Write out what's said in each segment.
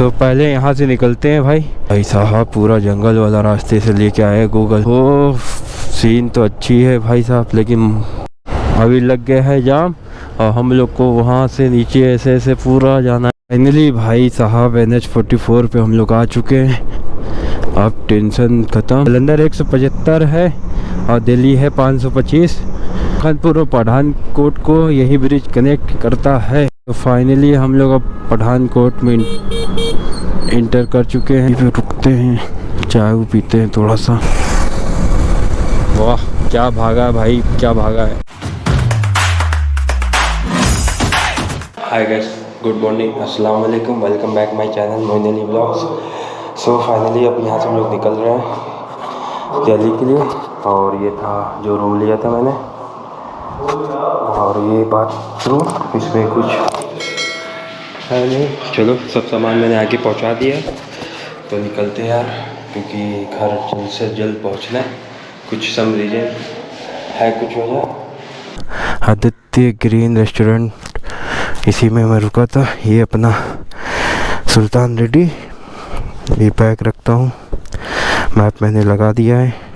सो पहले यहाँ से निकलते हैं भाई साहब। पूरा जंगल वाला रास्ते से लेके आए गूगल। ओ सीन तो अच्छी है भाई साहब, लेकिन अभी लग गया है जाम और हम लोग को वहाँ से नीचे ऐसे ऐसे पूरा जाना है। फाइनली भाई साहब NH44 पे हम लोग आ चुके हैं। अब टेंशन ख़त्म। जलंधर 175 है और दिल्ली है 525। कानपुर और पठानकोट को यही ब्रिज कनेक्ट करता है। तो फाइनली हम लोग अब पठानकोट में इंटर कर चुके हैं। फिर रुकते हैं, चाय पीते हैं थोड़ा सा। वाह क्या भागा भाई, क्या भागा है। हाय गाइस, गुड मॉर्निंग, अस्सलाम वालेकुम, welcome back my channel Moin Ali vlogs. So finally अब यहाँ से हम लोग निकल रहे हैं दिल्ली के लिए। और ये था जो रूम लिया था मैंने, और ये बाथरूम, इसमें कुछ है नहीं। चलो सब सामान मैंने आगे पहुँचा दिया, तो निकलते हैं यार, क्योंकि घर जल्द से जल्द पहुँचना है। कुछ सम रीजन है, कुछ वजह। आदित्य ग्रीन रेस्टोरेंट, इसी में मैं रुका था। ये अपना सुल्तान रेड्डी। ये बैग रखता हूँ, मैप मैंने लगा दिया है।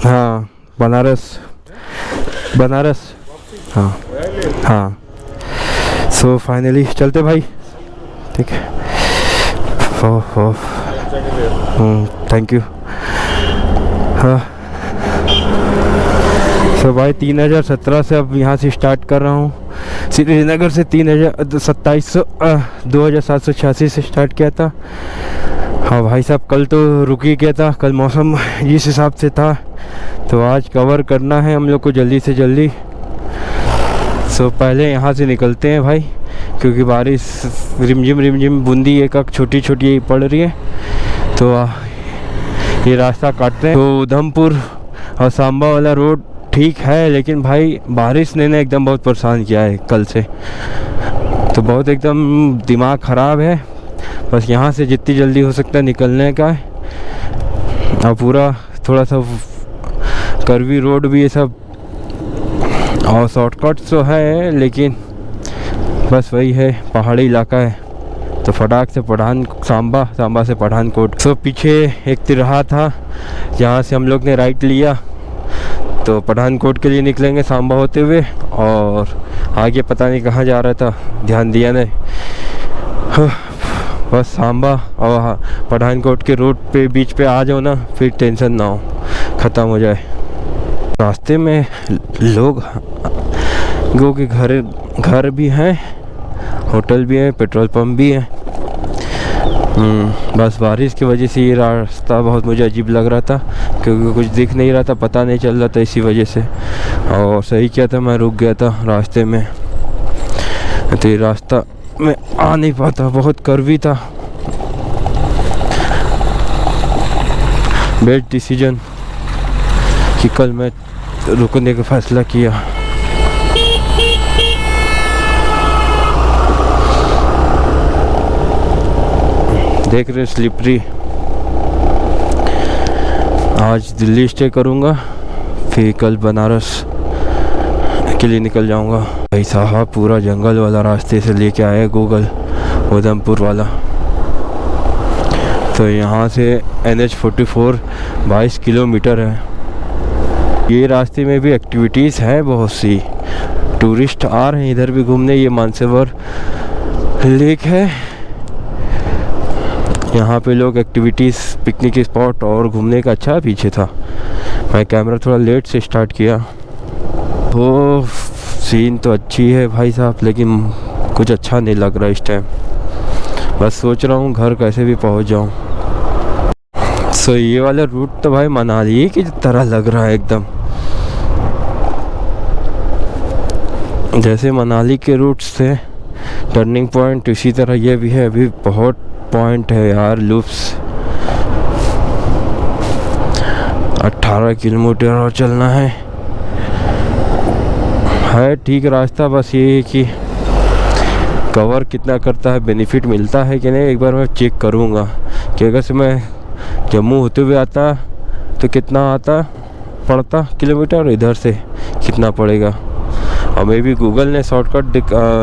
हाँ बनारस, हाँ हाँ। सो फाइनली चलते भाई, ठीक है। Thank you. हाँ सो भाई 3017 से अब यहाँ से स्टार्ट कर रहा हूँ। श्रीनगर से 2786 से स्टार्ट किया था। हाँ भाई साहब, कल तो रुक ही गया था। कल मौसम जिस हिसाब से था, तो आज कवर करना है हम लोग को जल्दी से जल्दी। सो पहले यहाँ से निकलते हैं भाई, क्योंकि बारिश रिमझिम बूंदी एक छोटी छोटी पड़ रही है। तो ये रास्ता काटते हैं। तो उधमपुर और सांबा वाला रोड ठीक है, लेकिन भाई बारिश ने एकदम बहुत परेशान किया है कल से। तो बहुत एकदम दिमाग ख़राब है। बस यहाँ से जितनी जल्दी हो सकता है निकलने का है। और पूरा थोड़ा सा कर्वी रोड भी ये सब, और शॉर्टकट तो है, लेकिन बस वही है, पहाड़ी इलाका है। तो फटाक से सांबा से पठानकोट। तो पीछे एक तिरहा था, जहाँ से हम लोग ने राइट लिया। तो पठानकोट के लिए निकलेंगे सांबा होते हुए, और आगे पता नहीं कहाँ जा रहा था, ध्यान दिया नहीं। बस सांबा और पठानकोट के रोड पे बीच पे आ जाओ ना, फिर टेंशन ना हो, ख़त्म हो जाए। रास्ते में लोगों के घर भी हैं, होटल भी है, पेट्रोल पंप भी है। बस बारिश की वजह से ये रास्ता बहुत मुझे अजीब लग रहा था, क्योंकि कुछ दिख नहीं रहा था, पता नहीं चल रहा था, इसी वजह से। और सही किया था, मैं रुक गया था रास्ते में। तो ये रास्ता मैं आ नहीं पाता, बहुत कर्वी था। बेस्ट डिसीजन कि कल मैं रुकने का फैसला किया। देख रहे स्लिपरी। आज दिल्ली स्टे करूँगा, फिर कल बनारस के लिए निकल जाऊँगा। भाई साहब पूरा जंगल वाला रास्ते से लेके आए गूगल, उधमपुर वाला। तो यहाँ से NH44 22 किलोमीटर है। ये रास्ते में भी एक्टिविटीज़ हैं बहुत सी, टूरिस्ट आ रहे हैं इधर भी घूमने। ये मानसरोवर लेक है, यहाँ पे लोग एक्टिविटीज़, पिकनिक स्पॉट और घूमने का अच्छा पीछे था। मैं कैमरा थोड़ा लेट से स्टार्ट किया। वो सीन तो अच्छी है भाई साहब, लेकिन कुछ अच्छा नहीं लग रहा इस टाइम। बस सोच रहा हूँ घर कैसे भी पहुँच जाऊँ। सो ये वाला रूट तो भाई मनाली की तरह लग रहा है एकदम, जैसे मनाली के रूट्स थे टर्निंग पॉइंट, इसी तरह ये भी है। अभी बहुत पॉइंट है यार, लूप्स। 18 किलोमीटर और चलना है ठीक रास्ता। बस ये है कि कवर कितना करता है, बेनिफिट मिलता है कि नहीं, एक बार मैं चेक करूँगा कि अगर से मैं जम्मू होते हुए आता तो कितना आता पड़ता किलोमीटर, और इधर से कितना पड़ेगा। और मे भी गूगल ने शॉर्टकट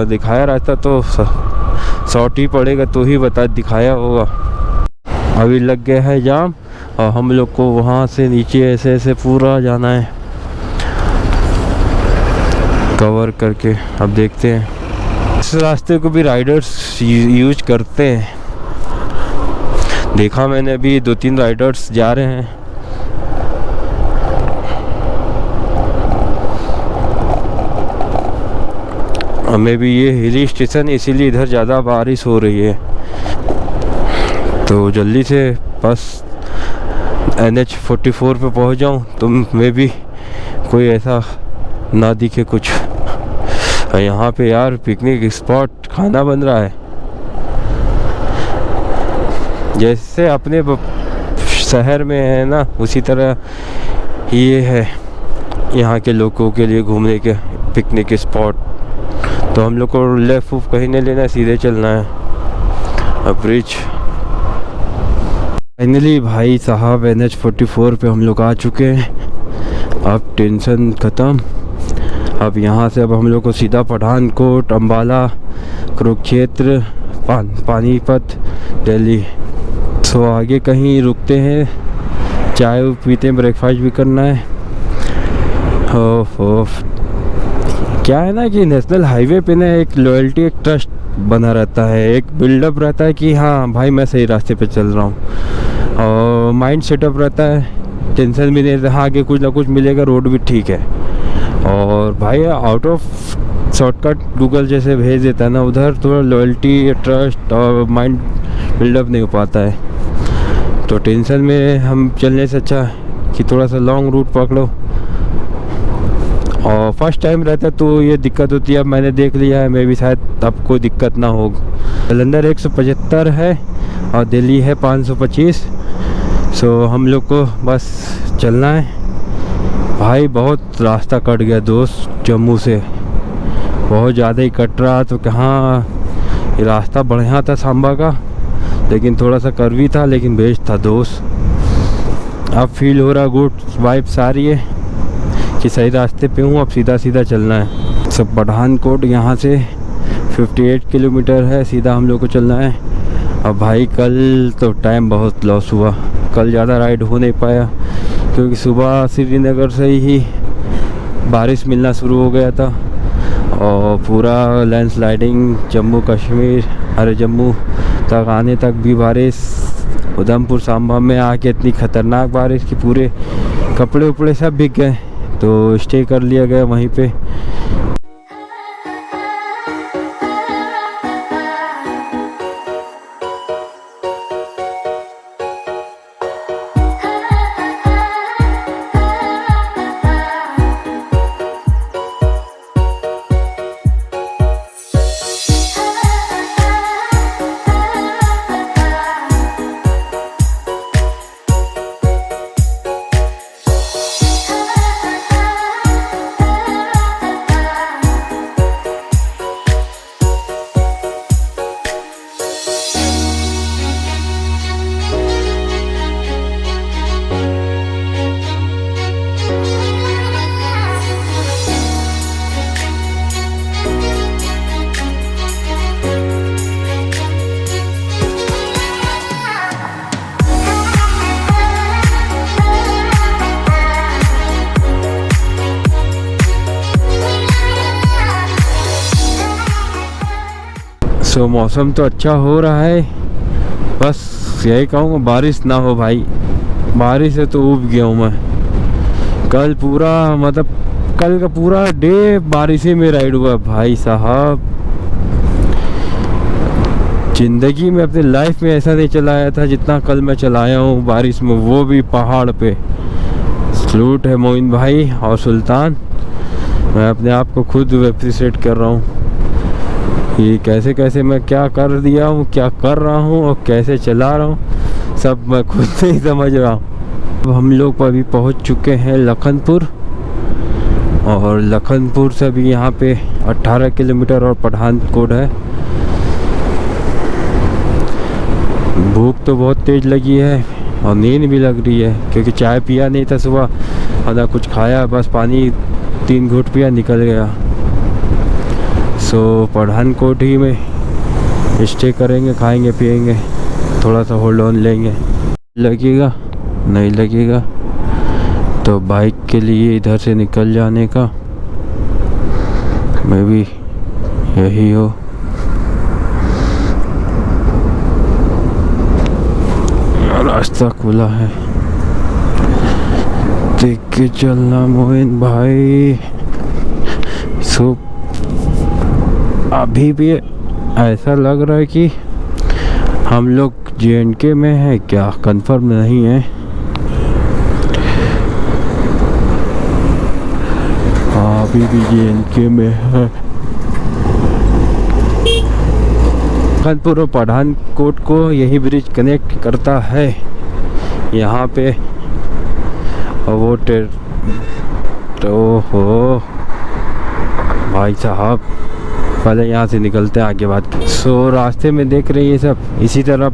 दिखाया रहता तो शॉर्ट ही पड़ेगा, तो ही दिखाया होगा। अभी लग गया है जाम और हम लोग को वहाँ से नीचे ऐसे ऐसे पूरा जाना है कवर करके। अब देखते हैं, इस रास्ते को भी राइडर्स यूज करते हैं, देखा मैंने अभी 2-3 राइडर्स जा रहे हैं। हमें भी ये हिली स्टेशन, इसीलिए इधर ज़्यादा बारिश हो रही है, तो जल्दी से बस NH 44 पे पहुंच जाऊं तो मैं भी कोई ऐसा ना दिखे कुछ। यहाँ पे यार पिकनिक स्पॉट खाना बन रहा है, जैसे अपने शहर में है ना, उसी तरह ये है यहाँ के लोगों के लिए घूमने के पिकनिक स्पॉट। तो हम लोग को लेफ्ट कहीं नहीं लेना है, सीधे चलना है। अब ब्रिज फाइनली भाई साहब NH 44 पे हम लोग आ चुके हैं। अब टेंशन ख़त्म। अब यहाँ से अब हम लोग को सीधा पठानकोट, अम्बाला, कुरुक्षेत्र, पानीपत, दिल्ली। सो आगे कहीं रुकते हैं, चाय पीते हैं, ब्रेकफास्ट भी करना है। क्या है ना कि नेशनल हाईवे पे ना एक लॉयल्टी, एक ट्रस्ट बना रहता है, एक बिल्डअप रहता है कि हाँ भाई मैं सही रास्ते पे चल रहा हूँ, और माइंड सेटअप रहता है, टेंशन भी नहीं रहता, हाँ कि कुछ ना कुछ मिलेगा, रोड भी ठीक है। और भाई आउट ऑफ शॉर्टकट गूगल जैसे भेज देता है ना, उधर थोड़ा लॉयल्टी, ट्रस्ट और माइंड बिल्डअप नहीं हो पाता है। तो टेंशन में हम चलने से अच्छा कि थोड़ा सा लॉन्ग रूट पकड़ो। और फर्स्ट टाइम रहता है तो ये दिक्कत होती है, अब मैंने देख लिया है, मैं भी शायद अब कोई दिक्कत ना हो। जलंधर 175 है और दिल्ली है 525। सो हम लोग को बस चलना है। भाई बहुत रास्ता कट गया दोस्त, जम्मू से बहुत ज़्यादा ही कट रहा। तो कहाँ ये रास्ता बढ़िया था सांबा का, लेकिन थोड़ा सा कर्वी था, लेकिन बेस्ट था दोस्त। अब फील हो रहा, गुड वाइब्स आ रही है कि सही रास्ते पे हूँ। अब सीधा सीधा चलना है। सब पठानकोट यहाँ से 58 किलोमीटर है, सीधा हम लोग को चलना है। अब भाई कल तो टाइम बहुत लॉस हुआ, कल ज़्यादा राइड हो नहीं पाया क्योंकि सुबह श्रीनगर से ही बारिश मिलना शुरू हो गया था और पूरा लैंडस्लाइडिंग जम्मू कश्मीर, अरे जम्मू तक आने तक भी बारिश, उधमपुर सांबा में आके इतनी ख़तरनाक बारिश कि पूरे कपड़े उपड़े सब भीग गए। तो स्टे कर लिया गया वहीं पे। सो मौसम तो अच्छा हो रहा है, बस यही कहूँगा बारिश ना हो भाई। बारिश से तो ऊब गया हूँ मैं। कल पूरा मतलब कल का पूरा डे बारिश ही में राइड हुआ भाई साहब। ज़िंदगी में अपनी लाइफ में ऐसा नहीं चलाया था जितना कल मैं चलाया हूँ बारिश में, वो भी पहाड़ पे। सलूट है मोइन भाई और सुल्तान, मैं अपने आप को खुद अप्रिशिएट कर रहा हूँ कि कैसे कैसे मैं क्या कर दिया हूँ, क्या कर रहा हूँ और कैसे चला रहा हूँ, सब मैं खुद नहीं समझ रहा हूँ। अब हम लोग अभी पहुँच चुके हैं लखनपुर, और लखनपुर से अभी यहाँ पे 18 किलोमीटर और पठानकोट है। भूख तो बहुत तेज़ लगी है और नींद भी लग रही है, क्योंकि चाय पिया नहीं था सुबह और ना कुछ खाया, बस पानी 3 घूंट पिया निकल गया। सो पठानकोट ही में स्टे करेंगे, खाएंगे पिएंगे, थोड़ा सा होल्ड ऑन लेंगे। लगेगा नहीं लगेगा तो बाइक के लिए इधर से निकल जाने का, मैं भी यही हो। रास्ता खुला है, देख के चलना मोइन भाई। सो अभी भी ऐसा लग रहा है कि हम लोग JNK में है क्या, कंफर्म नहीं है। अभी भी JNK में है। कानपुर और पठानकोट को यही ब्रिज कनेक्ट करता है यहाँ पे। और वो ओहो भाई साहब, पहले यहाँ से निकलते हैं, आगे बात। सो रास्ते में देख रहे हैं ये सब इसी तरह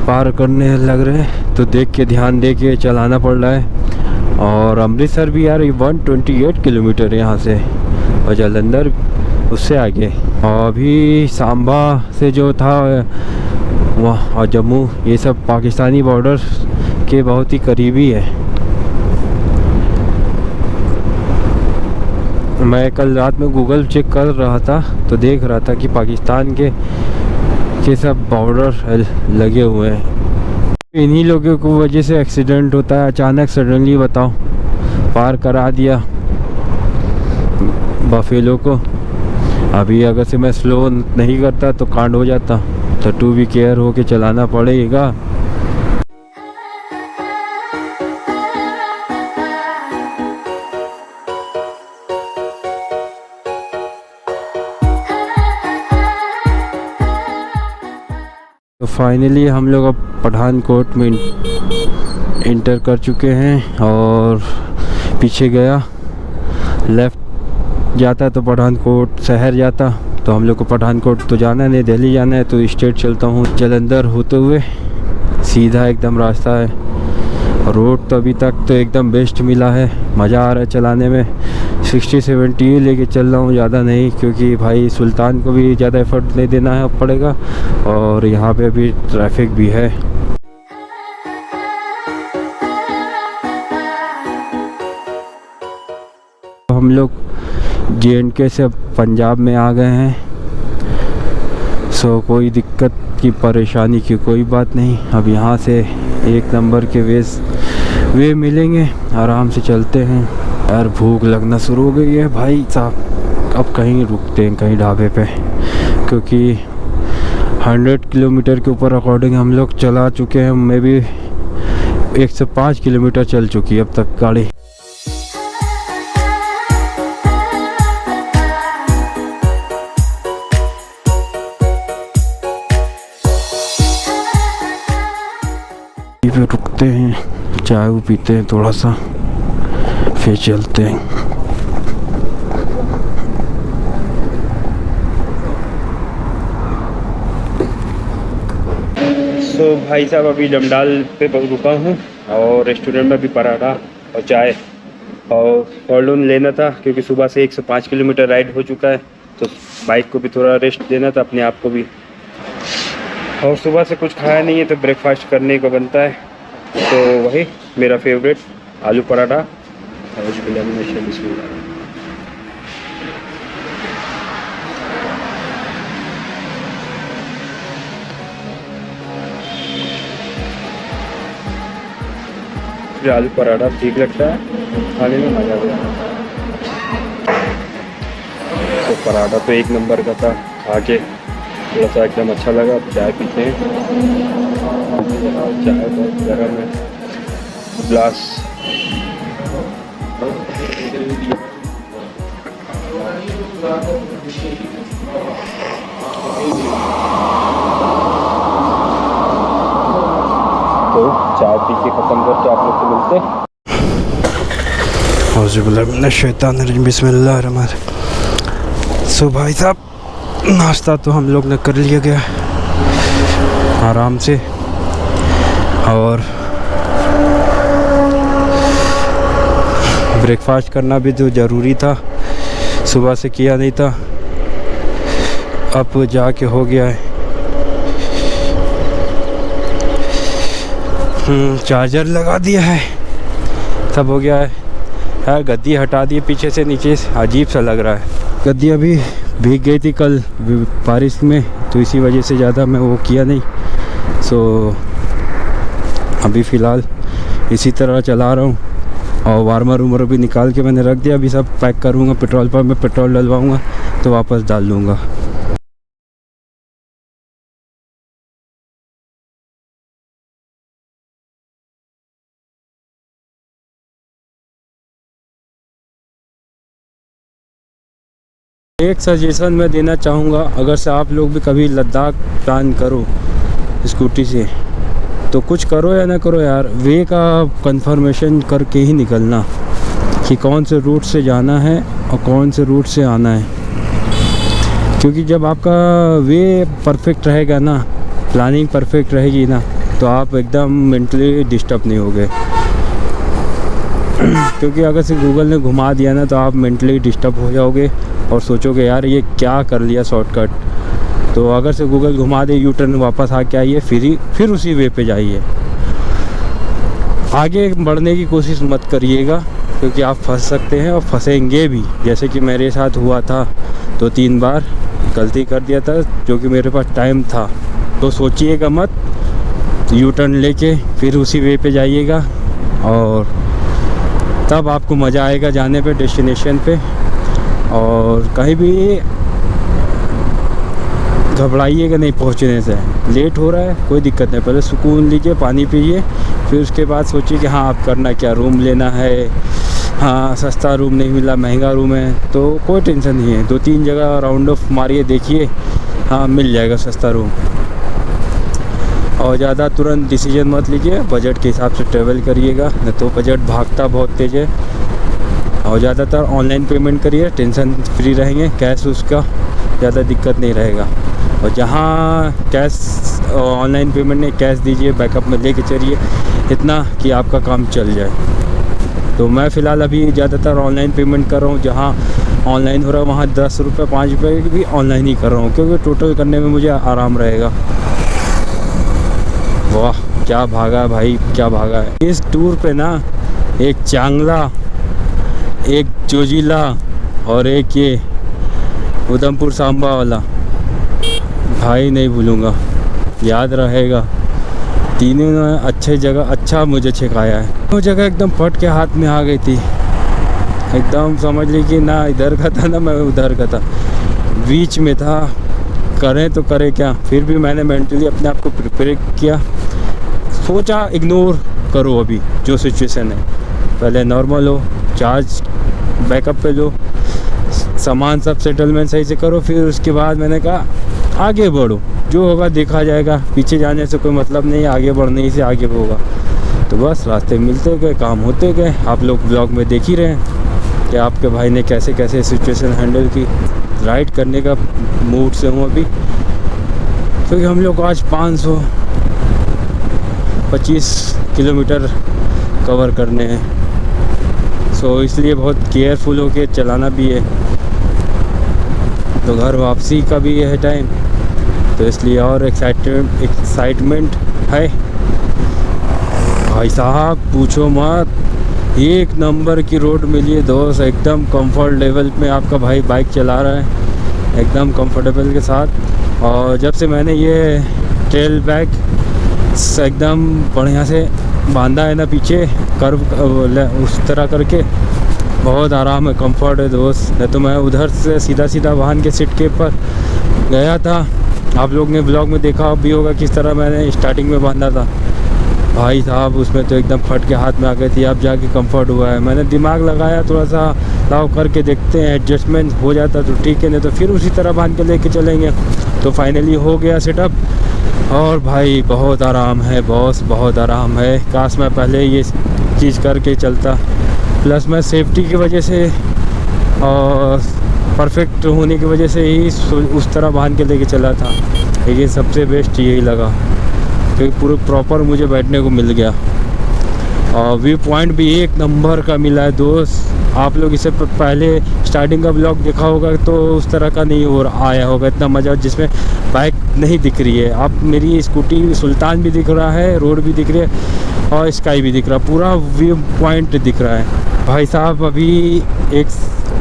पार करने लग रहे हैं, तो देख के ध्यान दे के चलाना पड़ रहा है। और अमृतसर भी यार 128 किलोमीटर है यहाँ से, और जालंधर उससे आगे। और अभी सांबा से जो था वहाँ और जम्मू, ये सब पाकिस्तानी बॉर्डर के बहुत ही करीबी है। मैं कल रात में गूगल चेक कर रहा था तो देख रहा था कि पाकिस्तान के सब बॉर्डर लगे हुए हैं। इन्हीं लोगों की वजह से एक्सीडेंट होता है अचानक, सडनली बताओ, पार करा दिया बफेलो को। अभी अगर से मैं स्लो नहीं करता तो कांड हो जाता, तो टू बी केयर हो के चलाना पड़ेगा। तो फाइनली हम लोग अब पठानकोट में इंटर कर चुके हैं, और पीछे गया लेफ़्ट जाता तो पठानकोट शहर जाता, तो हम लोग को पठानकोट तो जाना नहीं, दिल्ली जाना है, तो स्ट्रेट चलता हूँ जालंधर होते हुए, सीधा एकदम रास्ता है। रोड तो अभी तक तो एकदम बेस्ट मिला है, मज़ा आ रहा है चलाने में। 60-70 लेके चल रहा हूँ, ज़्यादा नहीं, क्योंकि भाई सुल्तान को भी ज़्यादा एफर्ट नहीं देना है पड़ेगा, और यहाँ पे भी ट्रैफिक भी है। हम लोग JNK से पंजाब में आ गए हैं। सो कोई दिक्कत की परेशानी की कोई बात नहीं। अब यहाँ से एक नंबर के वे मिलेंगे, आराम से चलते हैं। यार भूख लगना शुरू हो गई है भाई साहब, अब कहीं रुकते हैं कहीं ढाबे पे, क्योंकि 100 किलोमीटर के ऊपर अकॉर्डिंग हम लोग चला चुके हैं। मैं भी 105 किलोमीटर चल चुकी है अब तक गाड़ी। पे रुकते हैं, चाय पीते हैं थोड़ा सा, फिर चलते हैं। सो भाई साहब अभी डमडाल पे रुका हूँ, और रेस्टोरेंट में भी पराठा और चाय और हॉर्लोन लेना था, क्योंकि सुबह से 105 किलोमीटर राइड हो चुका है, तो बाइक को भी थोड़ा रेस्ट देना था, अपने आप को भी। और सुबह से कुछ खाया नहीं है, तो ब्रेकफास्ट करने को बनता है, तो वही मेरा फेवरेट आलू पराठा। आलू पराठा ठीक लगता है खाने में, मज़ा आता है। तो पराठा तो एक नंबर का था, खा के थोड़ा सा एकदम अच्छा लगा। चाय पीते हैं, चाय बहुत गर्म है, ग्लास। तो चाय पी के ख़त्म करके आप लोग से मिलते हैं। सो भाई साहब नाश्ता तो हम लोग ने कर लिया गया, आराम से। और ब्रेकफास्ट करना भी तो ज़रूरी था, सुबह से किया नहीं था, अब जाके हो गया है। चार्जर लगा दिया है, सब हो गया है। यार गद्दी हटा दिए पीछे से, नीचे अजीब सा लग रहा है। गद्दी अभी भीग गई थी कल बारिश में, तो इसी वजह से ज़्यादा मैं वो किया नहीं। सो अभी फ़िलहाल इसी तरह चला रहा हूँ। और वार्मर उमर भी निकाल के मैंने रख दिया, अभी सब पैक करूँगा। पेट्रोल पंप में पेट्रोल डलवाऊँगा तो वापस डाल दूँगा। एक सजेशन मैं देना चाहूँगा, अगर से आप लोग भी कभी लद्दाख प्लान करो स्कूटी से, तो कुछ करो या ना करो यार, वे का कंफर्मेशन करके ही निकलना कि कौन से रूट से जाना है और कौन से रूट से आना है। क्योंकि जब आपका वे परफेक्ट रहेगा ना, प्लानिंग परफेक्ट रहेगी ना, तो आप एकदम मेंटली डिस्टर्ब नहीं होगे। क्योंकि अगर से गूगल ने घुमा दिया ना, तो आप मेंटली डिस्टर्ब हो जाओगे और सोचोगे यार ये क्या कर लिया शॉर्टकट। तो अगर से गूगल घुमा दे, यू टर्न वापस आके आइए, फिर उसी वे पे जाइए। आगे बढ़ने की कोशिश मत करिएगा, क्योंकि आप फंस सकते हैं और फंसेंगे भी। जैसे कि मेरे साथ हुआ था, 2-3 बार गलती कर दिया था, जो कि मेरे पास टाइम था। तो सोचिएगा मत, यू टर्न लेके फिर उसी वे पे जाइएगा, और तब आपको मज़ा आएगा जाने पे, डेस्टिनेशन पे। और कहीं भी घबराइएगा नहीं पहुंचने से। लेट हो रहा है कोई दिक्कत नहीं, पहले सुकून लीजिए, पानी पीजिए, फिर उसके बाद सोचिए कि हाँ आप करना क्या, रूम लेना है। हाँ सस्ता रूम नहीं मिला, महंगा रूम है, तो कोई टेंशन नहीं है। 2-3 जगह राउंड ऑफ मारिए, देखिए हाँ मिल जाएगा सस्ता रूम। और ज़्यादा तुरंत डिसीजन मत लीजिए, बजट के हिसाब से ट्रैवल करिएगा, नहीं तो बजट भागता बहुत तेज़ है। और ज़्यादातर ऑनलाइन पेमेंट करिए, टेंशन फ्री रहेंगे, कैश उसका ज़्यादा दिक्कत नहीं रहेगा। और जहाँ कैश ऑनलाइन पेमेंट नहीं, कैश दीजिए, बैकअप में लेके चलिए, इतना कि आपका काम चल जाए। तो मैं फ़िलहाल अभी ज़्यादातर ऑनलाइन पेमेंट कर रहा हूँ। जहाँ ऑनलाइन हो रहा है वहाँ 10 रुपये 5 रुपये की भी ऑनलाइन ही कर रहा हूँ, क्योंकि टोटल करने में मुझे आराम रहेगा। वाह क्या भागा है भाई, क्या भागा है। इस टूर पे ना एक चांगला, एक जोजिला और एक ये उधमपुर सांबा वाला भाई नहीं भूलूंगा, याद रहेगा। तीनों ने अच्छे जगह अच्छा मुझे छिकाया है। वो जगह एकदम फट के हाथ में आ गई थी, एकदम समझ ली कि ना इधर का था ना मैं उधर का था, बीच में था। करें तो करें क्या, फिर भी मैंने मेंटली अपने आप को प्रिपेयर किया, सोचा इग्नोर करो अभी जो सिचुएशन है, पहले नॉर्मल हो, चार्ज बैकअप पे लो, सामान सब सेटलमेंट सही से करो, फिर उसके बाद मैंने कहा आगे बढ़ो, जो होगा देखा जाएगा। पीछे जाने से कोई मतलब नहीं है, आगे बढ़ने ही से आगे होगा। तो बस रास्ते मिलते गए, काम होते गए। आप लोग ब्लॉग में देख ही रहे हैं कि आपके भाई ने कैसे कैसे सिचुएशन हैंडल की। राइड करने का मूड से हूँ अभी, क्योंकि हम लोग को आज 525 किलोमीटर कवर करने हैं। सो इसलिए बहुत केयरफुल होके चलाना भी है। तो घर वापसी का भी है टाइम, तो इसलिए और एक्साइटमेंट है। भाई साहब पूछो मत, एक नंबर की रोड मिली है दोस्त, एकदम कंफर्ट लेवल में आपका भाई बाइक चला रहा है, एकदम कंफर्टेबल के साथ। और जब से मैंने ये टेल बैग एकदम बढ़िया से बांधा है ना पीछे कर्व उस तरह करके, बहुत आराम है, कंफर्ट है दोस्त। नहीं तो मैं उधर से सीधा वाहन के सीट के ऊपर गया था, आप लोग ने ब्लॉग में देखा भी होगा किस तरह मैंने स्टार्टिंग में बांधा था। भाई साहब उसमें तो एकदम फट के हाथ में आ गई थी, अब जाके कंफर्ट हुआ है। मैंने दिमाग लगाया थोड़ा सा, लाव करके देखते हैं एडजस्टमेंट हो जाता तो ठीक है, नहीं तो फिर उसी तरह बांध के लेके चलेंगे। तो फाइनली हो गया सेटअप, और भाई बहुत आराम है बॉस, बहुत आराम है। काश मैं पहले ये चीज़ करके चलता। प्लस मैं सेफ्टी की वजह से और परफेक्ट होने की वजह से ही उस तरह बांध के लेके चला था, लेकिन सबसे बेस्ट यही लगा क्योंकि पूरे प्रॉपर मुझे बैठने को मिल गया। और व्यू पॉइंट भी एक नंबर का मिला है दोस्त। आप लोग इससे पहले स्टार्टिंग का ब्लॉग देखा होगा तो उस तरह का नहीं हो आया होगा इतना मज़ा, जिसमें बाइक नहीं दिख रही है। आप मेरी स्कूटी सुल्तान भी दिख रहा है, रोड भी दिख रही है और स्काई भी दिख रहा है, पूरा व्यू पॉइंट दिख रहा है। भाई साहब अभी एक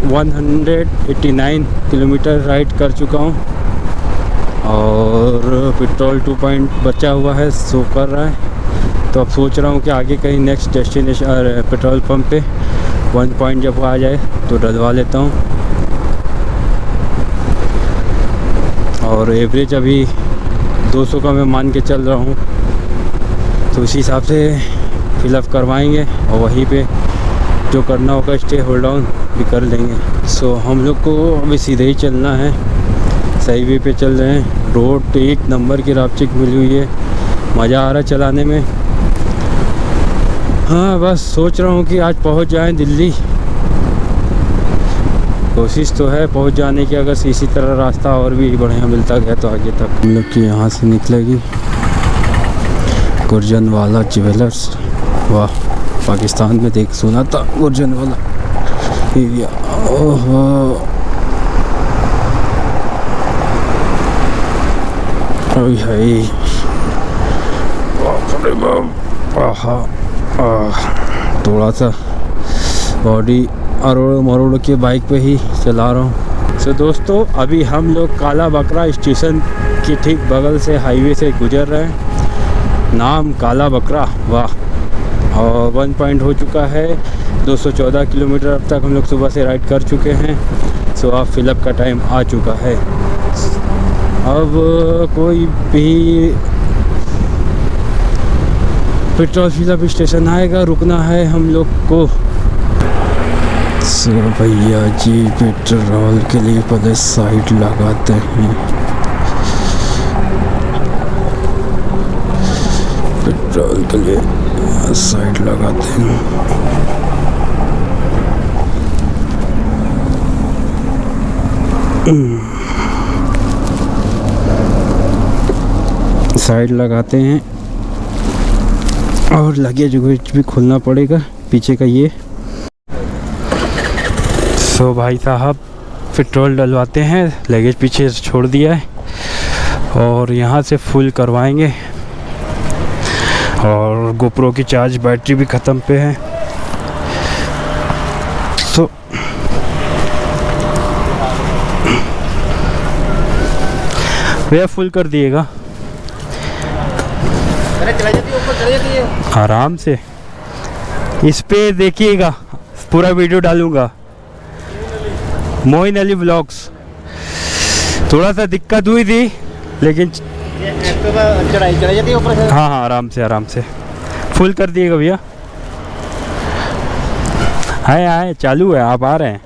189 किलोमीटर राइड कर चुका हूँ और पेट्रोल 2 पॉइंट बचा हुआ है, शो कर रहा है। तो अब सोच रहा हूँ कि आगे कहीं नेक्स्ट डेस्टिनेशन पेट्रोल पंप पे 1 पॉइंट जब आ जाए तो डलवा लेता हूँ। और एवरेज अभी 200 का मैं मान के चल रहा हूँ, तो उसी हिसाब से फिलअप करवाएंगे और वहीं पे जो करना होगा स्टे होल्ड डाउन भी कर लेंगे। सो हम लोग को अभी सीधे ही चलना है, सही वे पे चल रहे हैं। रोड एक नंबर की रापचिक मिली हुई है, मज़ा आ रहा है चलाने में। हाँ बस सोच रहा हूँ कि आज पहुँच जाएं दिल्ली। कोशिश तो है पहुँच जाने की, अगर इसी तरह रास्ता और भी बढ़िया मिलता गया तो आगे तक। हम लोग की यहाँ से निकलेगी गुरजनवाला ज्वेलर्स। वाह, पाकिस्तान में देख सुना था गुरजनवाला एरिया। ओहो थोड़ा सा बॉडी अरोड़ मरोड़ के बाइक पे ही चला रहा हूँ। तो दोस्तों अभी हम लोग काला बकरा स्टेशन के ठीक बगल से हाईवे से गुजर रहे हैं, नाम काला बकरा। वाह, और 1 पॉइंट हो चुका है। 214 किलोमीटर अब तक हम लोग सुबह से राइड कर चुके हैं। सो अब फिलअप का टाइम आ चुका है। अब कोई भी पेट्रोल फिलअप स्टेशन आएगा, रुकना है हम लोग को। सो भैया जी पेट्रोल के लिए पहले साइड लगाते हैं। पेट्रोल के लिए साइड लगाते हैं। साइड लगाते हैं और लगेज भी खोलना पड़ेगा पीछे का ये। सो भाई साहब पेट्रोल डलवाते हैं, लगेज पीछे छोड़ दिया है और यहाँ से फुल करवाएंगे। और गोप्रो की चार्ज बैटरी भी ख़त्म पे है। तो भैया फुल कर दिएगा आराम से। इस पे देखिएगा, पूरा वीडियो डालूंगा, मोइन अली व्लॉग्स। थोड़ा सा दिक्कत हुई थी लेकिन चढ़ाई जाती है ऊपर से। हाँ आराम से फुल कर दिएगा भैया। है चालू है, आप आ रहे हैं।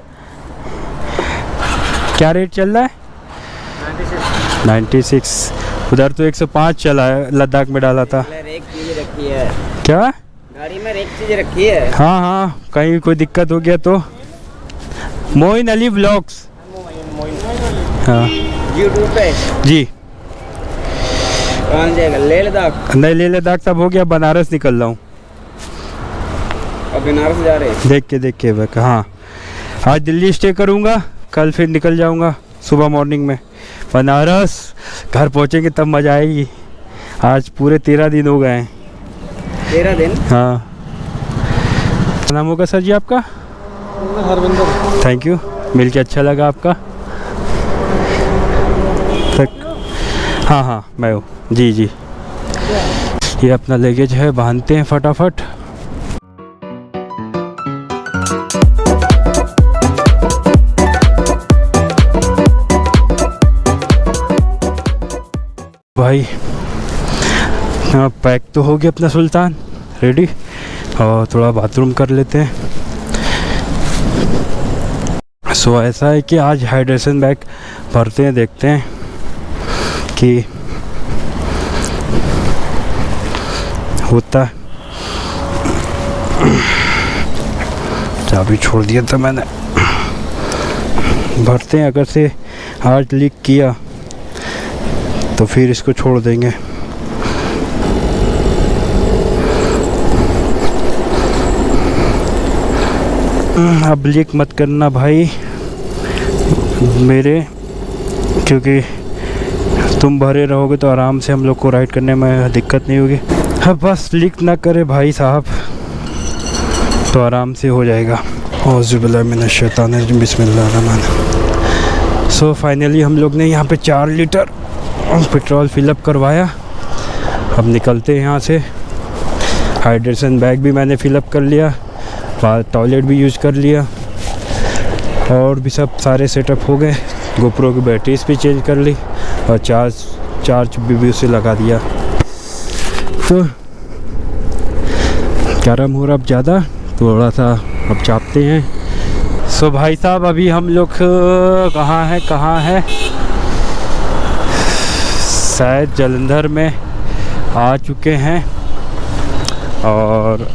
क्या रेट चल रहा है? 96। उधर तो 105 चला है, लद्दाख में डाला था। एक चीज रखी है क्या गाड़ी में, एक चीज रखी है। हाँ कहीं कोई दिक्कत हो गया तो मोइन अली व्लॉग्स। हाँ यूट्यूब पे जी। कहाँ जाएगा? लेह लद्दाख? नहीं, लेह लद्दाख सब हो गया, बनारस निकल रहा हूँ। अब बनारस जा रहे हैं? देख के मैं हाँ, आज दिल्ली स्टे करूँगा, कल फिर निकल जाऊँगा सुबह मॉर्निंग में बनारस। घर पहुँचेंगे तब मज़ा आएगी। आज पूरे 13 दिन हो गए हैं। 13 दिन? हाँ। क्या नाम होगा सर जी आपका? हरविंदर। थैंक यू, मिल के अच्छा लगा आपका। हाँ मैं हूँ जी। ये अपना लगेज है, बांधते हैं फटाफट। भाई हाँ, पैक तो हो गया अपना सुल्तान, रेडी। और थोड़ा बाथरूम कर लेते हैं। सो ऐसा है कि आज हाइड्रेशन बैग भरते हैं, देखते हैं कि होता है। चाबी छोड़ दिया था मैंने, भरते हैं। अगर से आज लीक किया तो फिर इसको छोड़ देंगे। अब लीक मत करना भाई मेरे, क्योंकि तुम भरे रहोगे तो आराम से हम लोग को राइड करने में दिक्कत नहीं होगी। अब बस लीक ना करे भाई साहब तो आराम से हो जाएगा। बिस्मिल्लाहिर्रहमानिर्रहीम। सो फाइनली हम लोग ने यहाँ पे 4 लीटर पेट्रोल फिलअप करवाया। अब निकलते हैं यहाँ से। हाइड्रेशन बैग भी मैंने फिलअप कर लिया, टॉयलेट भी यूज़ कर लिया और भी सब सारे सेटअप हो गए। गोप्रो की बैटरीज भी चेंज कर ली और चार्ज भी उसे लगा दिया। तो गर्म हो रहा अब ज़्यादा, थोड़ा सा अब चापते हैं। सो भाई साहब अभी हम लोग कहाँ हैं शायद जालंधर में आ चुके हैं और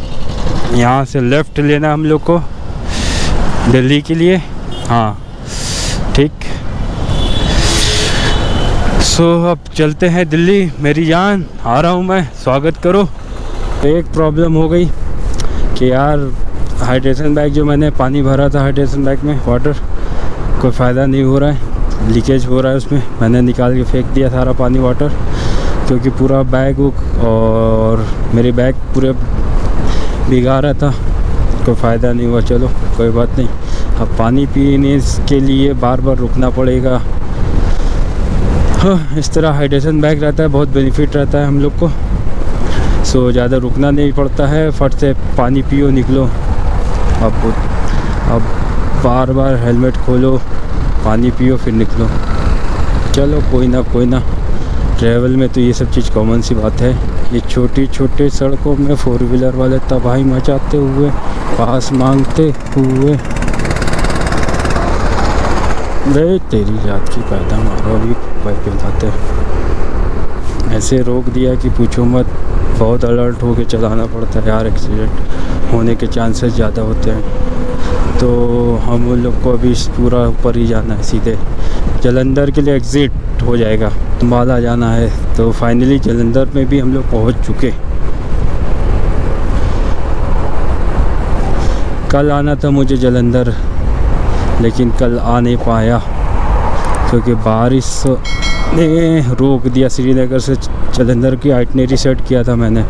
यहाँ से लेफ़्ट लेना हम लोग को दिल्ली के लिए। हाँ ठीक। सो अब चलते हैं दिल्ली। मेरी जान आ रहा हूँ मैं, स्वागत करो। एक प्रॉब्लम हो गई कि यार हाइड्रेशन बैग जो मैंने पानी भरा था हाइड्रेशन बैग में वाटर, कोई फ़ायदा नहीं हो रहा है, लीकेज हो रहा है उसमें। मैंने निकाल के फेंक दिया सारा पानी वाटर, क्योंकि पूरा बैग और मेरे बैग पूरे भिगा रहा था। कोई फ़ायदा नहीं हुआ। चलो कोई बात नहीं, अब पानी पीने के लिए बार बार रुकना पड़ेगा। हाँ इस तरह हाइड्रेशन बैग रहता है, बहुत बेनिफिट रहता है हम लोग को। सो ज़्यादा रुकना नहीं पड़ता है, फट से पानी पियो निकलो। अब बार बार हेलमेट खोलो, पानी पियो फिर निकलो। चलो कोई ना, ट्रैवल में तो ये सब चीज़ कॉमन सी बात है। ये छोटी सड़कों में 4 व्हीलर वाले तबाही मचाते हुए, पास मांगते हुए, वे तेरी जात की पैदा मारो अभी बाइक पे उठाते। ऐसे रोक दिया कि पूछो मत, बहुत अलर्ट होके चलाना पड़ता है यार, एक्सीडेंट होने के चांसेस ज़्यादा होते हैं। तो हम उन लोग को अभी पूरा ऊपर ही जाना है, सीधे जालंधर के लिए एग्ज़िट हो जाएगा, अम्बाला जाना है। तो फाइनली जालंधर में भी हम लोग पहुंच चुके। कल आना था मुझे जालंधर, लेकिन कल आ नहीं पाया क्योंकि बारिश ने रोक दिया। श्रीनगर से जालंधर की आइटनरी सेट किया था मैंने,